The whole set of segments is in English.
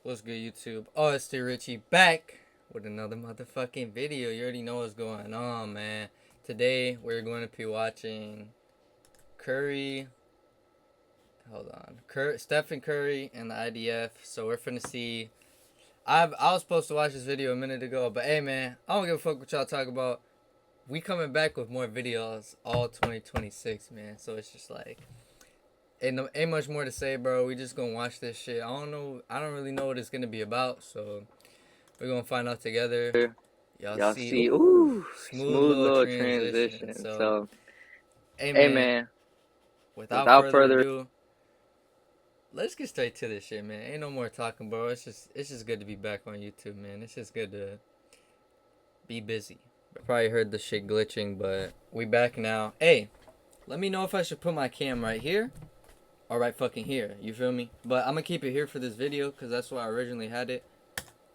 What's good, YouTube? Oh, it's the Richie back with another motherfucking video. You already know what's going on, man. Today we're going to be watching Curry. Hold on, Stephen Curry and the IDF. So we're finna see. I was supposed to watch this video a minute ago, but hey, man, I don't give a fuck what y'all talk about. We coming back with more videos all 2026, man. So it's just like ain't much more to say, bro. We just gonna watch this shit. I don't know. I don't really know what it's gonna be about, so we're gonna find out together. Y'all Y'all see, see, ooh, ooh, smooth smooth little little transition. transition. So, So, hey hey man, man, without without further further ado, let's get straight to this shit, man. Ain't no more talking, bro. It's just good to be back on YouTube, man. It's just good to be busy. Probably heard the shit glitching, but we back now. Hey, let me know if I should put my cam right here or right fucking here. You feel me? But I'm gonna keep it here for this video because that's why I originally had it.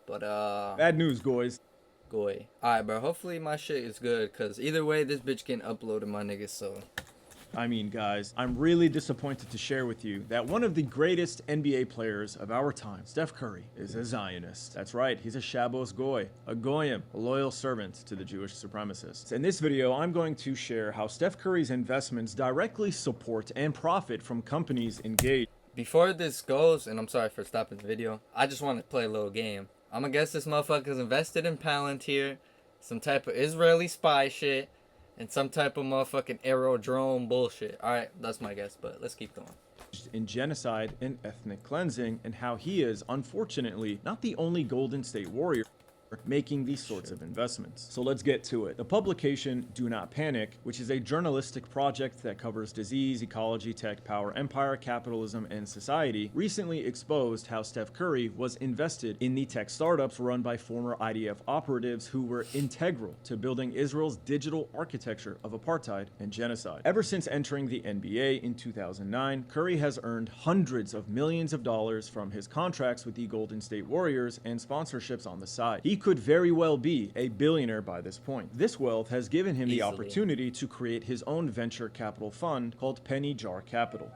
But Bad news, guys. Goy. Alright, bro. Hopefully my shit is good, because either way, this bitch getting uploaded, my niggas, so. I mean, guys, I'm really disappointed to share with you that one of the greatest NBA players of our time, Steph Curry, is a Zionist. That's right, he's a Shabbos Goy, a Goyim, a loyal servant to the Jewish supremacists. In this video, I'm going to share how Steph Curry's investments directly support and profit from companies engaged. Before this goes, and I'm sorry for stopping the video, I just want to play a little game. I'm gonna guess this motherfucker's invested in Palantir, some type of Israeli spy shit, and some type of motherfucking aerodrome bullshit. Alright, that's my guess, but let's keep going. In genocide and ethnic cleansing, and how he is, unfortunately, not the only Golden State Warrior making these sorts of investments. So let's get to it. The publication Do Not Panic, which is a journalistic project that covers disease, ecology, tech, power, empire, capitalism, and society, recently exposed how Steph Curry was invested in the tech startups run by former IDF operatives who were integral to building Israel's digital architecture of apartheid and genocide. Ever since entering the NBA in 2009, Curry has earned hundreds of millions of dollars from his contracts with the Golden State Warriors and sponsorships on the side. He could very well be a billionaire by this point. This wealth has given him the opportunity to create his own venture capital fund called Penny Jar Capital.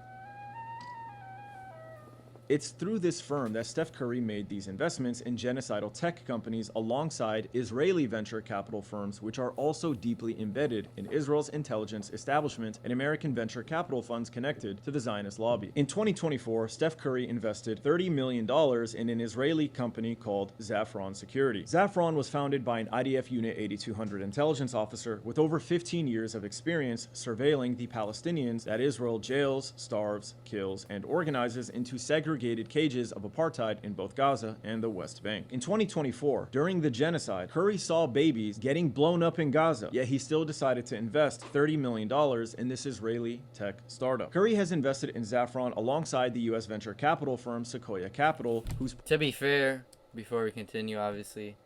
It's through this firm that Steph Curry made these investments in genocidal tech companies alongside Israeli venture capital firms, which are also deeply embedded in Israel's intelligence establishment and American venture capital funds connected to the Zionist lobby. In 2024, Steph Curry invested $30 million in an Israeli company called Zafron Security. Zafron was founded by an IDF Unit 8200 intelligence officer with over 15 years of experience surveilling the Palestinians that Israel jails, starves, kills, and organizes into segregated cages of apartheid in both Gaza and the West Bank. In 2024, during the genocide, Curry saw babies getting blown up in Gaza, yet he still decided to invest $30 million in this Israeli tech startup. Curry has invested in Zafron alongside the US venture capital firm Sequoia Capital, whose... To be fair, before we continue, obviously,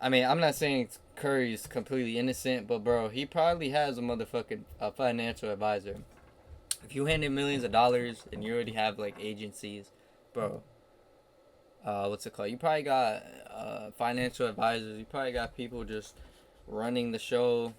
I mean, I'm not saying Curry's completely innocent, but bro, he probably has a motherfucking financial advisor. If you hand him millions of dollars and you already have like agencies, bro, what's it called? You probably got financial advisors. You probably got people just running the show,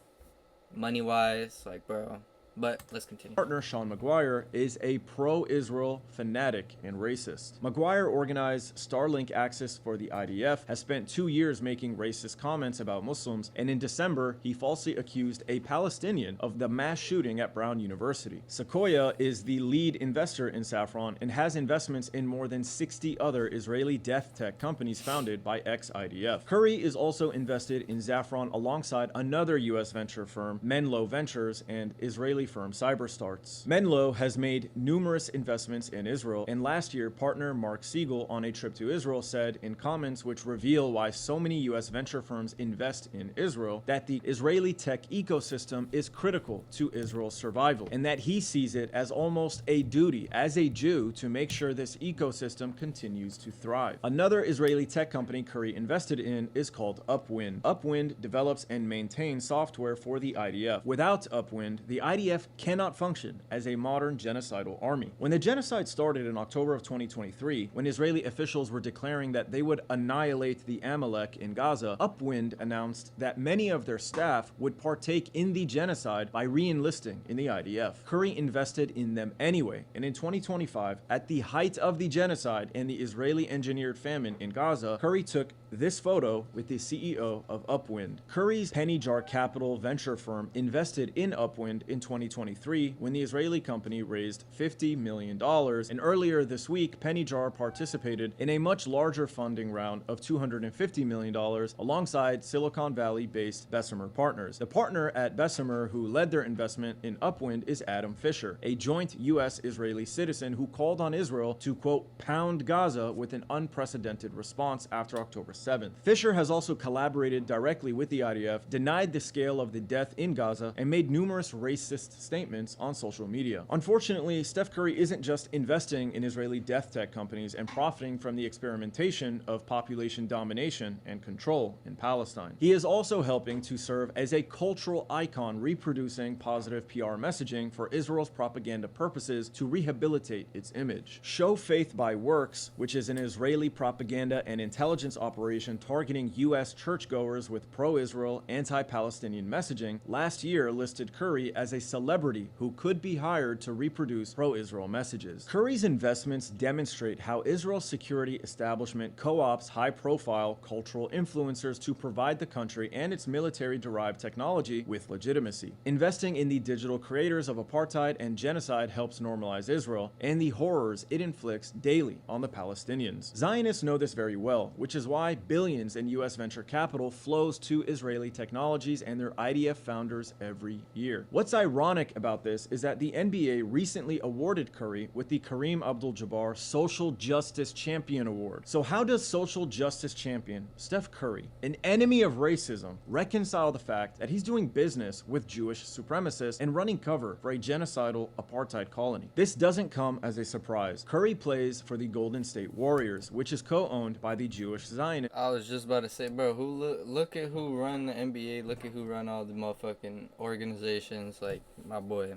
money wise, like bro. But let's continue. Partner Sean McGuire is a pro-Israel fanatic and racist. McGuire organized Starlink access for the IDF, has spent 2 years making racist comments about Muslims, and in December, he falsely accused a Palestinian of the mass shooting at Brown University. Sequoia is the lead investor in Safran and has investments in more than 60 other Israeli death tech companies founded by ex-IDF. Curry is also invested in Safran alongside another U.S. venture firm, Menlo Ventures, and Israeli firm CyberStarts. Menlo has made numerous investments in Israel, and last year, partner Mark Siegel on a trip to Israel said in comments which reveal why so many US venture firms invest in Israel that the Israeli tech ecosystem is critical to Israel's survival, and that he sees it as almost a duty as a Jew to make sure this ecosystem continues to thrive. Another Israeli tech company Curry invested in is called Upwind. Upwind develops and maintains software for the IDF. Without Upwind, the IDF IDF cannot function as a modern genocidal army. When the genocide started in October of 2023, when Israeli officials were declaring that they would annihilate the Amalek in Gaza, Upwind announced that many of their staff would partake in the genocide by re-enlisting in the IDF. Curry invested in them anyway, and in 2025, at the height of the genocide and the Israeli-engineered famine in Gaza, Curry took this photo with the CEO of Upwind. Curry's Penny Jar Capital venture firm invested in Upwind in 2023 when the Israeli company raised $50 million, and earlier this week, Penny Jar participated in a much larger funding round of $250 million alongside Silicon Valley-based Bessemer Partners. The partner at Bessemer who led their investment in Upwind is Adam Fisher, a joint US-Israeli citizen who called on Israel to, quote, pound Gaza with an unprecedented response after October 7th. Fisher has also collaborated directly with the IDF, denied the scale of the death in Gaza, and made numerous racist statements on social media. Unfortunately, Steph Curry isn't just investing in Israeli death tech companies and profiting from the experimentation of population domination and control in Palestine. He is also helping to serve as a cultural icon, reproducing positive PR messaging for Israel's propaganda purposes to rehabilitate its image. Show Faith by Works, which is an Israeli propaganda and intelligence operation targeting U.S. churchgoers with pro-Israel, anti-Palestinian messaging, last year listed Curry as a celebrity who could be hired to reproduce pro-Israel messages. Curry's investments demonstrate how Israel's security establishment co-ops high-profile cultural influencers to provide the country and its military-derived technology with legitimacy. Investing in the digital creators of apartheid and genocide helps normalize Israel and the horrors it inflicts daily on the Palestinians. Zionists know this very well, which is why billions in U.S. venture capital flows to Israeli technologies and their IDF founders every year. What's ironic about this is that the NBA recently awarded Curry with the Kareem Abdul-Jabbar Social Justice Champion Award. So how does social justice champion Steph Curry, an enemy of racism, reconcile the fact that he's doing business with Jewish supremacists and running cover for a genocidal apartheid colony? This doesn't come as a surprise. Curry plays for the Golden State Warriors, which is co-owned by the Jewish Zionists. I was just about to say, bro, look at who run the NBA, look at who run all the motherfucking organizations, like, my boy.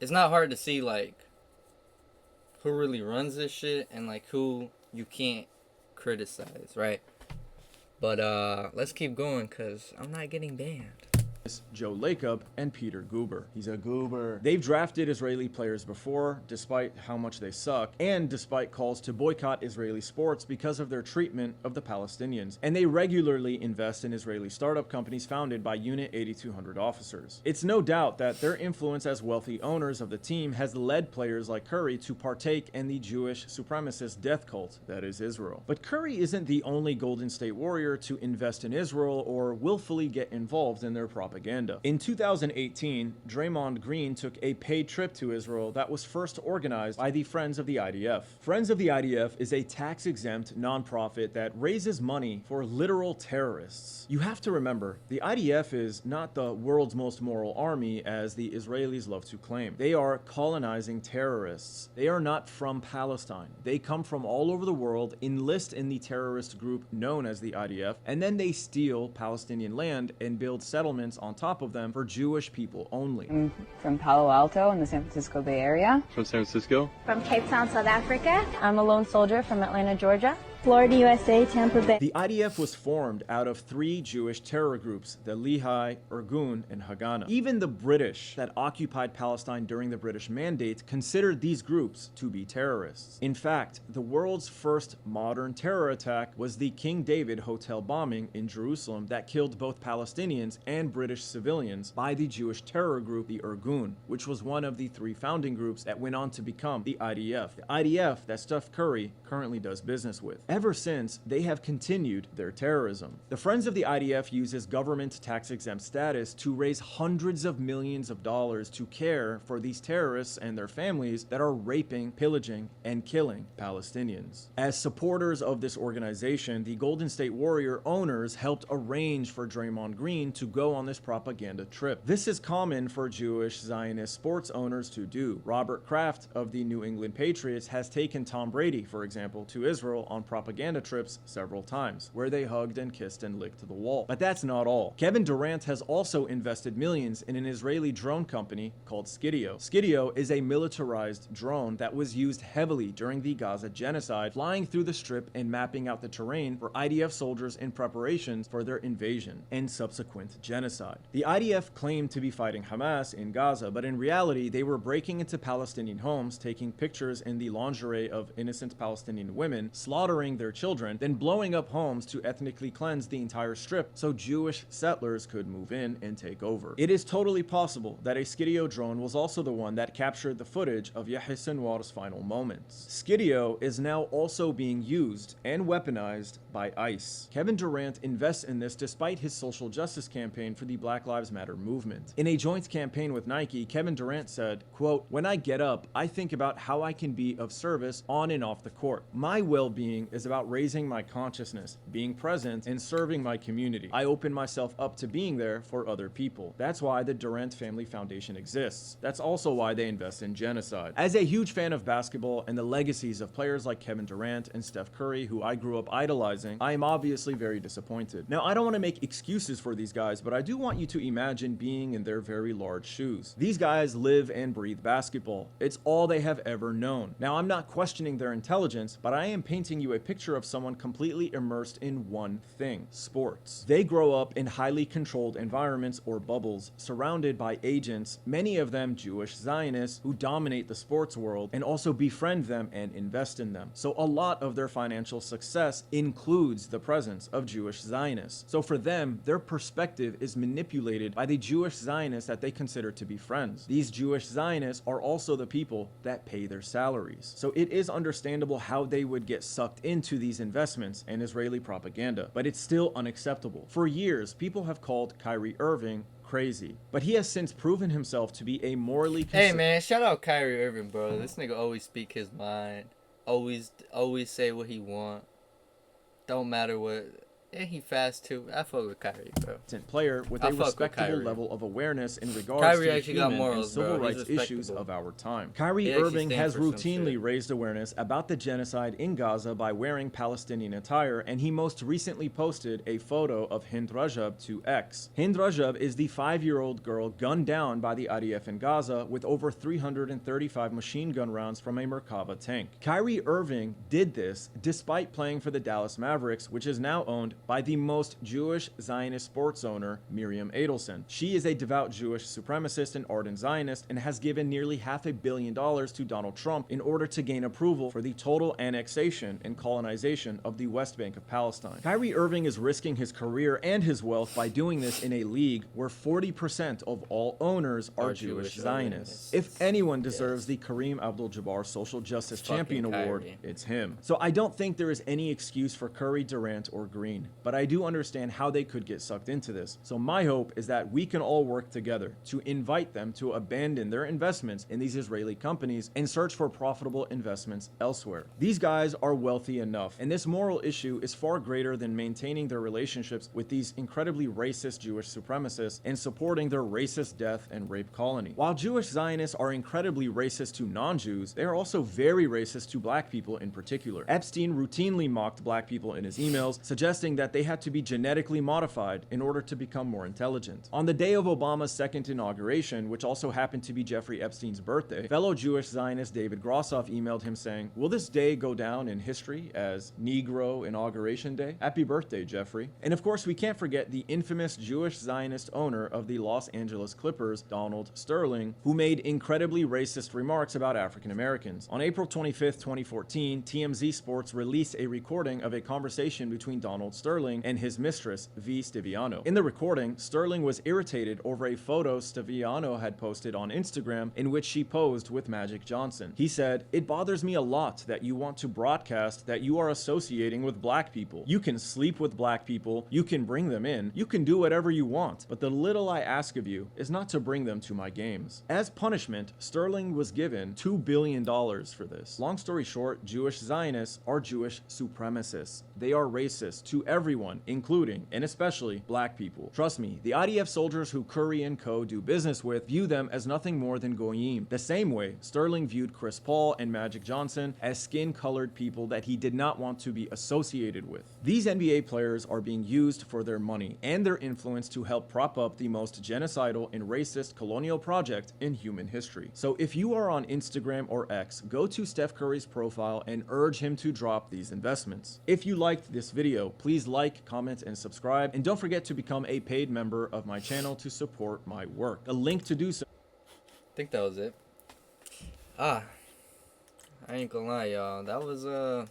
It's not hard to see, like, who really runs this shit and, like, who you can't criticize, right? But, let's keep going, because I'm not getting banned. Joe Lacob and Peter Guber. He's a goober. They've drafted Israeli players before, despite how much they suck, and despite calls to boycott Israeli sports because of their treatment of the Palestinians. And they regularly invest in Israeli startup companies founded by Unit 8200 officers. It's no doubt that their influence as wealthy owners of the team has led players like Curry to partake in the Jewish supremacist death cult that is Israel. But Curry isn't the only Golden State Warrior to invest in Israel or willfully get involved in their propaganda. In 2018, Draymond Green took a paid trip to Israel that was first organized by the Friends of the IDF. Friends of the IDF is a tax-exempt nonprofit that raises money for literal terrorists. You have to remember, the IDF is not the world's most moral army as the Israelis love to claim. They are colonizing terrorists. They are not from Palestine. They come from all over the world, enlist in the terrorist group known as the IDF, and then they steal Palestinian land and build settlements on top of them for Jewish people only. I'm from Palo Alto in the San Francisco Bay Area. From San Francisco. From Cape Town, South Africa. I'm a lone soldier from Atlanta, Georgia. Florida, USA, Tampa Bay. The IDF was formed out of 3 Jewish terror groups, the Lehi, Irgun, and Haganah. Even the British that occupied Palestine during the British Mandate considered these groups to be terrorists. In fact, the world's first modern terror attack was the King David hotel bombing in Jerusalem that killed both Palestinians and British civilians by the Jewish terror group, the Irgun, which was one of the 3 founding groups that went on to become the IDF. The IDF that Steph Curry currently does business with. Ever since, they have continued their terrorism. The Friends of the IDF uses government tax-exempt status to raise hundreds of millions of dollars to care for these terrorists and their families that are raping, pillaging, and killing Palestinians. As supporters of this organization, the Golden State Warrior owners helped arrange for Draymond Green to go on this propaganda trip. This is common for Jewish Zionist sports owners to do. Robert Kraft of the New England Patriots has taken Tom Brady, for example, to Israel on propaganda propaganda trips several times, where they hugged and kissed and licked the wall. But that's not all. Kevin Durant has also invested millions in an Israeli drone company called Skidio. Skidio is a militarized drone that was used heavily during the Gaza genocide, flying through the strip and mapping out the terrain for IDF soldiers in preparations for their invasion and subsequent genocide. The IDF claimed to be fighting Hamas in Gaza, but in reality, they were breaking into Palestinian homes, taking pictures in the lingerie of innocent Palestinian women, slaughtering their children, then blowing up homes to ethnically cleanse the entire strip so Jewish settlers could move in and take over. It is totally possible that a Skidio drone was also the one that captured the footage of Yahya Sinwar's final moments. Skidio is now also being used and weaponized by ICE. Kevin Durant invests in this despite his social justice campaign for the Black Lives Matter movement. In a joint campaign with Nike, Kevin Durant said, quote, "When I get up, I think about how I can be of service on and off the court. My well-being is about raising my consciousness, being present, and serving my community. I open myself up to being there for other people. That's why the Durant Family Foundation exists. That's also why they invest in genocide." As a huge fan of basketball and the legacies of players like Kevin Durant and Steph Curry, who I grew up idolizing, I am obviously very disappointed. Now, I don't want to make excuses for these guys, but I do want you to imagine being in their very large shoes. These guys live and breathe basketball. It's all they have ever known. Now, I'm not questioning their intelligence, but I am painting you a picture of someone completely immersed in one thing: sports. They grow up in highly controlled environments or bubbles, surrounded by agents, many of them Jewish Zionists, who dominate the sports world and also befriend them and invest in them. So a lot of their financial success includes the presence of Jewish Zionists. So for them, their perspective is manipulated by the Jewish Zionists that they consider to be friends. These Jewish Zionists are also the people that pay their salaries. So it is understandable how they would get sucked into these investments and Israeli propaganda, but it's still unacceptable. For years, people have called Kyrie Irving crazy, but he has since proven himself to be a morally Hey man, shout out Kyrie Irving, bro. This nigga always speak his mind. Always say what he want. Don't matter what. And he fast too. I fuck with Kyrie, bro. Player with a respectable level of awareness in regards Kyrie to actually the got human morals, and civil bro. He's rights issues of our time. He Kyrie actually Irving stands has for some routinely shit. raised awareness about the genocide in Gaza by wearing Palestinian attire, and he most recently posted a photo of Hind Rajab to X. Hind Rajab is the 5-year-old girl gunned down by the IDF in Gaza with over 335 machine gun rounds from a Merkava tank. Kyrie Irving did this despite playing for the Dallas Mavericks, which is now owned by the most Jewish Zionist sports owner, Miriam Adelson. She is a devout Jewish supremacist and ardent Zionist and has given nearly $500 million to Donald Trump in order to gain approval for the total annexation and colonization of the West Bank of Palestine. Kyrie Irving is risking his career and his wealth by doing this in a league where 40% of all owners are Jewish Zionists. If anyone deserves the Kareem Abdul-Jabbar Social Justice Champion Award, it's him. So I don't think there is any excuse for Curry, Durant, or Green, but I do understand how they could get sucked into this. So my hope is that we can all work together to invite them to abandon their investments in these Israeli companies and search for profitable investments elsewhere. These guys are wealthy enough, and this moral issue is far greater than maintaining their relationships with these incredibly racist Jewish supremacists and supporting their racist death and rape colony. While Jewish Zionists are incredibly racist to non-Jews, they are also very racist to black people in particular. Epstein routinely mocked black people in his emails, suggesting that they had to be genetically modified in order to become more intelligent. On the day of Obama's second inauguration, which also happened to be Jeffrey Epstein's birthday, fellow Jewish Zionist David Grossoff emailed him saying, "Will this day go down in history as Negro Inauguration Day? Happy birthday, Jeffrey." And of course, we can't forget the infamous Jewish Zionist owner of the Los Angeles Clippers, Donald Sterling, who made incredibly racist remarks about African Americans. On April 25th, 2014, TMZ Sports released a recording of a conversation between Donald Sterling and his mistress, V. Stiviano. In the recording, Sterling was irritated over a photo Stiviano had posted on Instagram in which she posed with Magic Johnson. He said, "It bothers me a lot that you want to broadcast that you are associating with black people. You can sleep with black people, you can bring them in, you can do whatever you want, but the little I ask of you is not to bring them to my games." As punishment, Sterling was given $2 billion for this. Long story short, Jewish Zionists are Jewish supremacists. They are racist to everyone everyone, including and especially black people. Trust me, the IDF soldiers who Curry and co. do business with view them as nothing more than goyim, the same way Sterling viewed Chris Paul and Magic Johnson as skin-colored people that he did not want to be associated with. These NBA players are being used for their money and their influence to help prop up the most genocidal and racist colonial project in human history. So if you are on Instagram or X, go to Steph Curry's profile and urge him to drop these investments. If you liked this video, please like, comment, and subscribe, and don't forget to become a paid member of my channel to support my work. A link to do so. I think that was it. I ain't gonna lie, y'all. That was a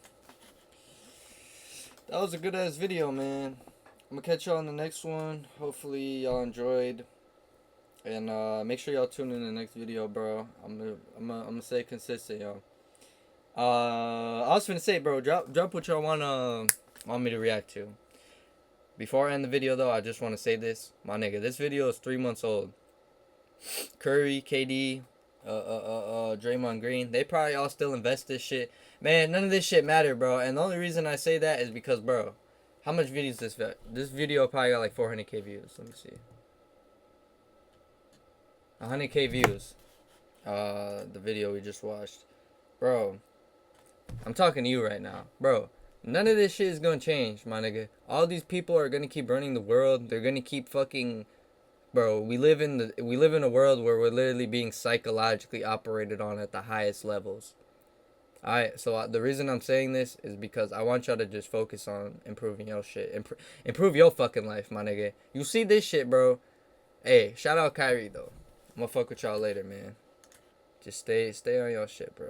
good ass video, man. I'm gonna catch y'all on the next one. Hopefully y'all enjoyed. And make sure y'all tune in the next video, bro. I'm gonna stay consistent, y'all. I was finna say, bro, drop what y'all want me to react to. Before I end the video, though, I just want to say this, my nigga. This video is 3 months old. Curry, KD, Draymond Green, they probably all still invest this shit. Man, none of this shit matter, bro. And the only reason I say that is because, bro, how much views this video probably got like 400k views. Let me see. 100k views. The video we just watched, bro. I'm talking to you right now, bro. None of this shit is gonna change, my nigga. All these people are gonna keep running the world. They're gonna keep fucking, bro. We live in a world where we're literally being psychologically operated on at the highest levels. Alright, so the reason I'm saying this is because I want y'all to just focus on improving your shit. Improve your fucking life, my nigga. You see this shit, bro. Hey, shout out Kyrie, though. I'm gonna fuck with y'all later, man. Just stay on your shit, bro.